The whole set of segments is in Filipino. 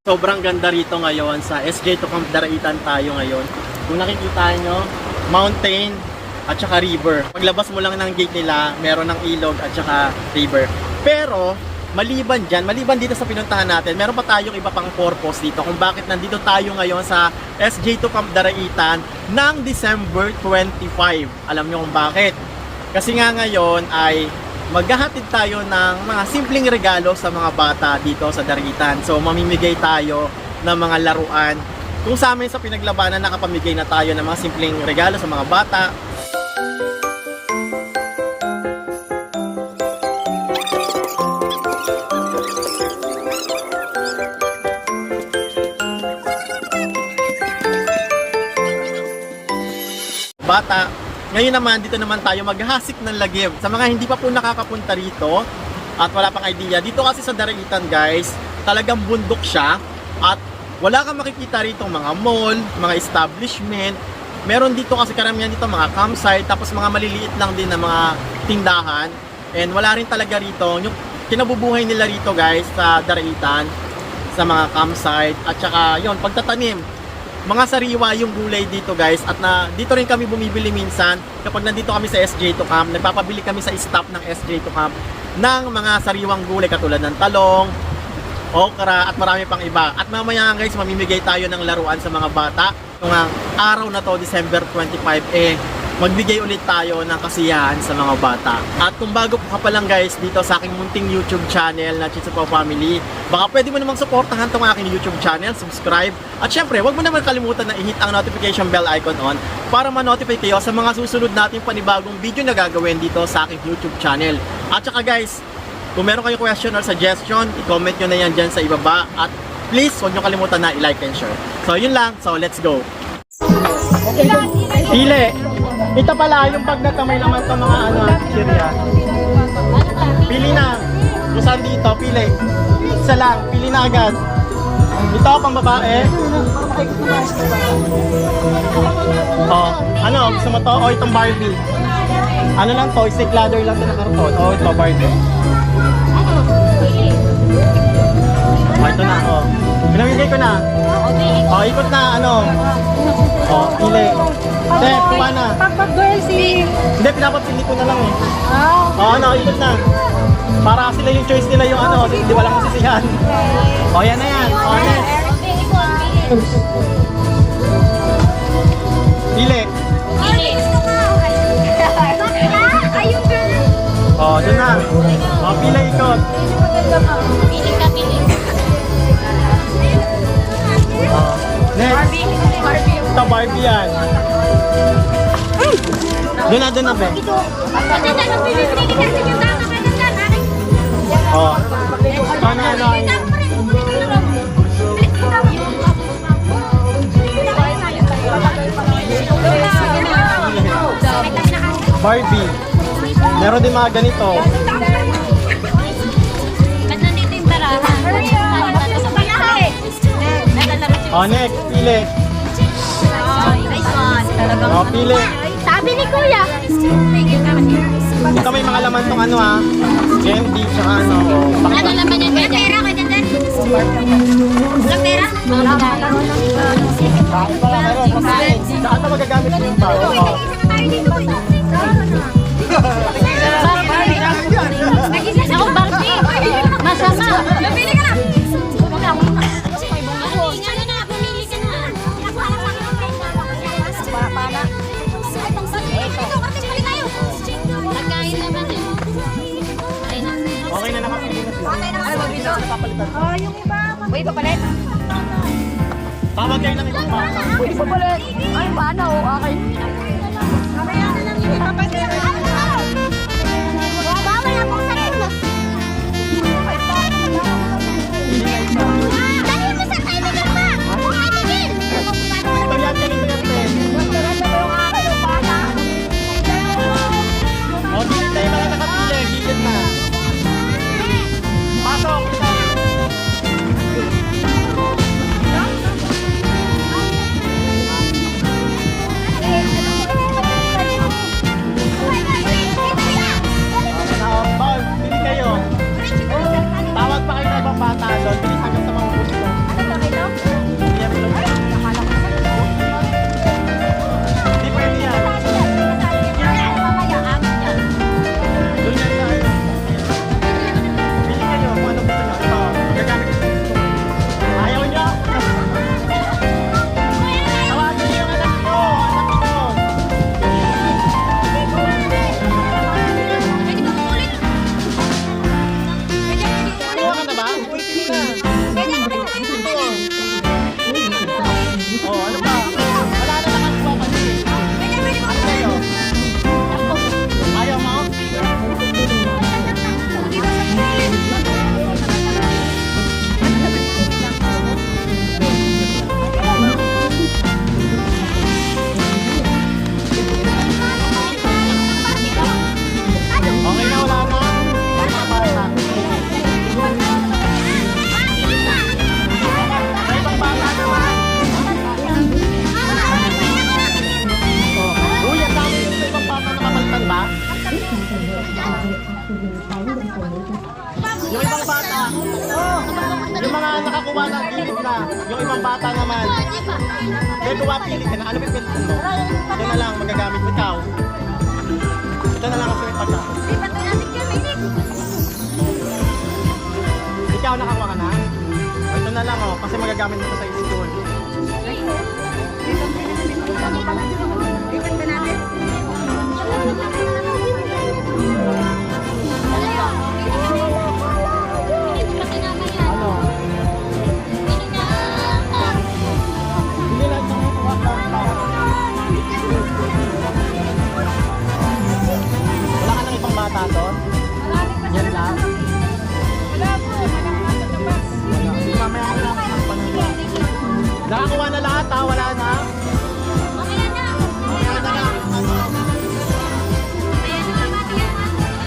Sobrang ganda rito ngayon sa SJ2 Camp Daraitan tayo ngayon. Kung nakikita nyo, mountain at saka river. Paglabas mo lang ng gate nila, meron ng ilog at saka river. Pero, maliban dito sa pinuntahan natin, meron pa tayong iba pang purpose dito kung bakit nandito tayo ngayon sa SJ2 Camp Daraitan ng December 25. Alam nyo kung bakit? Kasi nga ngayon ay maghahatid tayo ng mga simpleng regalo sa mga bata dito sa Daraitan. So mamimigay tayo ng mga laruan. Kung sa amin sa pinaglabanan, nakapamigay na tayo ng mga simpleng regalo sa mga bata. Ngayon naman, dito naman tayo maghasik ng lagim. Sa mga hindi pa po nakakapunta rito at wala pang idea, dito kasi sa Daraitan guys, talagang bundok siya at wala kang makikita rito mga mall, mga establishment. Meron dito kasi karamihan dito mga campsite, tapos mga maliliit lang din na mga tindahan. And wala rin talaga rito, yung kinabubuhay nila rito guys sa Daraitan, sa mga campsite at saka yun, pagtatanim. Mga sariwa yung gulay dito guys at dito rin kami bumibili minsan kapag nandito kami sa SJ2 Camp. Nagpapabili kami sa stop ng SJ2 Camp ng mga sariwang gulay katulad ng talong, okra at marami pang iba. At mamaya guys, mamimigay tayo ng laruan sa mga bata. Kung ang araw na to, December 25, magbigay ulit tayo ng kasiyahan sa mga bata. At kung bago ka pa lang guys dito sa aking munting YouTube channel na Chitsupo Family, baka pwede mo namang suportahan tong aking YouTube channel, subscribe. At syempre, huwag mo naman kalimutan na i-hit ang notification bell icon on para ma-notify kayo sa mga susunod nating panibagong video na gagawin dito sa aking YouTube channel. At saka guys, kung meron kayong question or suggestion, i-comment nyo na yan dyan sa ibaba. At please, huwag nyo kalimutan na i-like and share. So yun lang, so let's go. Pili! Ito pala yung bag na may laman to mga chirya. Pili na. Kung saan dito, pili. Isa lang, pili na agad. Ito pang babae. Oh, ano, gusto mo to? O itong Barbie. Ano lang to, stick ladder lang to na karton. O ito, Barbie. O ito na, o. Pinamigay ko na. O, ikot na, ano. O, pili. Hindi, kuha na. Pagpag-girl si... Hindi, pinapapili ko na lang eh. Oh. O, ano, ikot na. Para sila yung choice nila yung ano, hindi walang masisihan. O, yan na yan. O, next. Pili. O, dun na. O, pili, ikot. O, next. Ito, Barbie yan. Doon na, be. Oh. Ano. Barbie. Meron din mga ganito. Ba't nandito yung barahan? Oh, next. Pili. Oh, pili. Sabi ni Kuya. Ito may mga laman tong ano ha. Candy, tsaka ano. Ano laman yan? Walang pera ka dyan? Walang pera? Saan na magagamit mo yung tao? Ako, Barbie! Masama! Pili ka na! Okay na, nakapili na sila. Ay, mabito. Papalitan. Yung iba. Uy, papalit. Tawag kayo ng ibang bata. Uy, papalit. Ay, paano? Okay. Mamaya na lang yung ipapalit. Bawal na pong sakit mo. Dali mo sa kaibigan pa. Kaibigan. Ito yan, ganito yan, Ben. O, dito tayo mga nakapili. Gigit na. Pasok! Yung ibang bata, yung mga nakakuha ng gilid na, yung ibang bata naman, kaya kuha pili ka na, ano ba pili mo? Ito na lang magagamit mo, ikaw. Ito na lang ang sulit pagka. Ikaw nakakuha ka na? Ito na lang kasi magagamit mo ito sa school. Ano? Hindi lang ito kuha ka. Wala ka ng ibang bata doon? Yan lang? Mamaya na lang ang panahon. Nakakuha na lahat ha? Wala na? Mamaya na lang. Uy, sila Megan.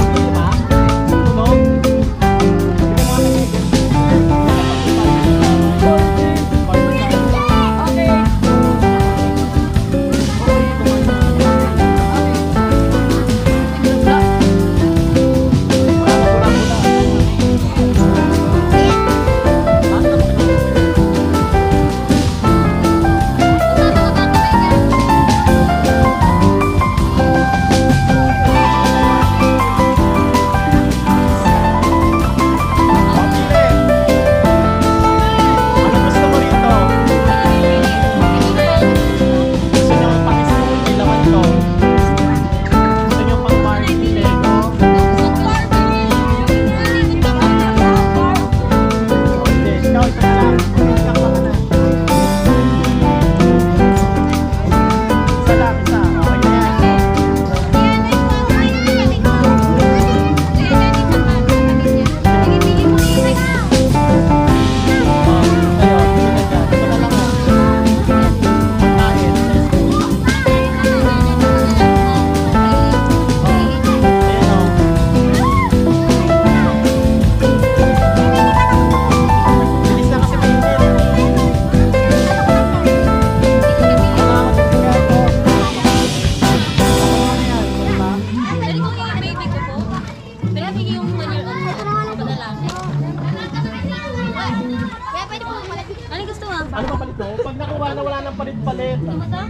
Bakit ba? Tunog? Ano gusto mo rito? Gusto nyo pang-school, may laman to. Gusto nyo pang-party, Lego? Hindi, ikaw, isa na lang. Isa ka na. Isa lang, isa. Okay na yan. Ayun, sige na dyan. Ito na lang pagkain sa school. Ayan o. Bilis na kasi mainit. Mga matitigato. Ano yan? Diba? Dali ko yung baby ko po. Pero hindi yung padalaki. Kaya pwede po malapit. Ano gusto mo? Ano ba palit mo? Pag nakuha na wala nang palit-palit. Tumata?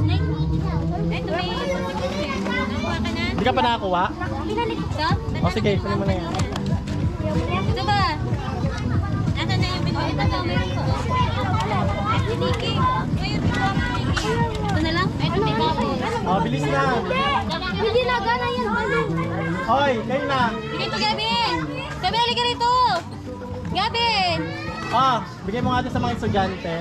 Snake? Ito may... Nakuha ka na? Hindi ka pa nakakuha? Pinalik ka? O sige, kunin mo na yan. Ito ba? Nasaan na yung binili? Ito meron ko. Niki. Ito na lang? Ito may bago. O, bilis na. Hindi na gana yan. Hoy, kayo na. Bigay to Gavin. Gavin, halika rito. Gavin. Bigay mo nga ito sa mga estudyante.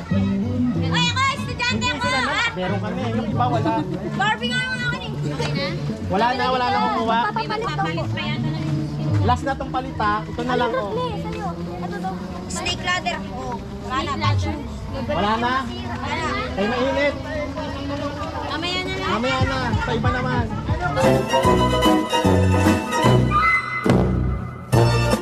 Ay, ako, estudyante Hindi ko. sila na. Meron kami. Yung iba wala. Barbie nga yung akin eh. Okay na? Wala na kukuha. May magpapalit pa yan. Last na tong palita. Ito na lang oh. Snake ladder. Wala na. Wala na. Ay mainit. Mamaya na lang. Mamaya na. Sa iba naman.